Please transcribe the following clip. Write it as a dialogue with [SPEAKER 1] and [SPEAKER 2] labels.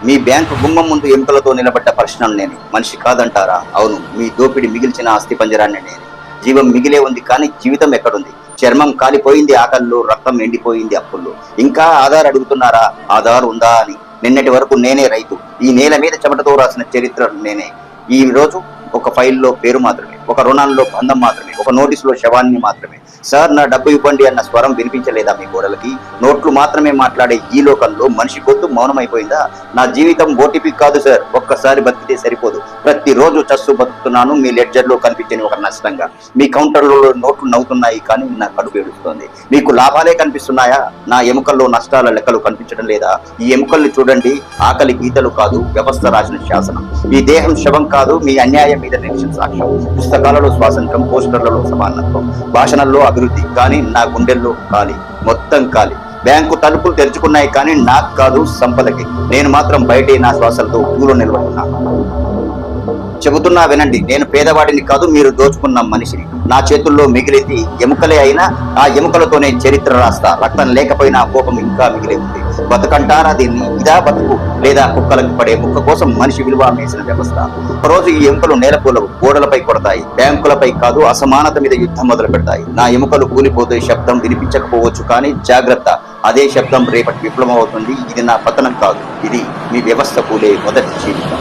[SPEAKER 1] మీ bank గుమ్మం ముందు ఎముకలతో నిలబడ్డ ప్రశ్నలు నేను మనిషి కాదంటారా? అవును, మీ దోపిడి మిగిల్చిన అస్థి పంజరాన్ని నేను. జీవం మిగిలే ఉంది కానీ జీవితం ఎక్కడుంది? చర్మం కాలిపోయింది ఆకల్లో, రక్తం ఎండిపోయింది అప్పుల్లో. ఇంకా ఆధార్ అడుగుతున్నారా? ఆధార్ ఉందా అని. నిన్నటి వరకు నేనే రైతు, ఈ నేల మీద చెమటతో రాసిన చరిత్ర నేనే. ఈ రోజు ఒక ఫైల్లో పేరు మాత్రమే, ఒక రుణంలో బంధం మాత్రమే, ఒక నోటీసులో శవాన్ని మాత్రమే. సార్, నా డబ్బు ఇవ్వండి అన్న స్వరం వినిపించలేదా మీ గోడలకి? నోట్లు మాత్రమే మాట్లాడే ఈ లోకంలో మనిషి గొంతు మౌనమైపోయిందా? నా జీవితం ఓటీపీ కాదు సార్, ఒక్కసారి బతికితే సరిపోదు. ప్రతిరోజు చస్తూ బతుకుతున్నాను మీ లెడ్జర్లో కనిపించని ఒక నష్టంగా. మీ కౌంటర్లో నోట్లు నవ్వుతున్నాయి కానీ నా కడుపు ఏడుస్తోంది. మీకు లాభాలే కనిపిస్తున్నాయా? నా ఎముకల్లో నష్టాల లెక్కలు కనిపించడం లేదా? ఈ ఎముకల్ని చూడండి, ఆకలి గీతలు కాదు, వ్యవస్థ రాసిన శాసనం. ఈ దేహం శవం కాదు, మీ అన్యాయం మీద నిలిచిన సాక్ష్యం. పుస్తకాలలో స్వాతంత్రం, పోస్టర్లలో సమానత్వం, భాషణల్లో అభివృద్ధి, కానీ నా గుండెల్లో ఖాళీ, మొత్తం ఖాళీ. బ్యాంకు తలుపులు తెరుచుకున్నాయి కానీ నాకు కాదు, సంపదకి. నేను మాత్రం బయటే నా శ్వాసలతో పూలు నిలబడుతున్నాను. చెబుతున్నా వినండి, నేను పేదవాడిని కాదు, మీరు దోచుకున్న మనిషిని. నా చేతుల్లో మిగిలింది ఎముకలే అయినా ఆ ఎముకలతోనే చరిత్ర రాస్తా. రక్తం లేకపోయినా కోపం ఇంకా మిగిలి ఉంది. బతుకంటారా దీన్ని? ఇదా బతుకు? లేదా కుక్కలకు పడే ముక్క కోసం మనిషి విలువ మేసిన వ్యవస్థ. ఒకరోజు ఈ ఎముకలు నేలకూలవు, గోడలపై కొడతాయి, బ్యాంకులపై కాదు అసమానత మీద యుద్ధం మొదలు పెడతాయి. నా ఎముకలు కూలిపోతే శబ్దం వినిపించకపోవచ్చు కానీ జాగ్రత్త, అదే శబ్దం రేపటి విప్లవం అవుతుంది. ఇది నా పతనం కాదు, ఇది మీ వ్యవస్థ కూలే మొదటి జీవితం.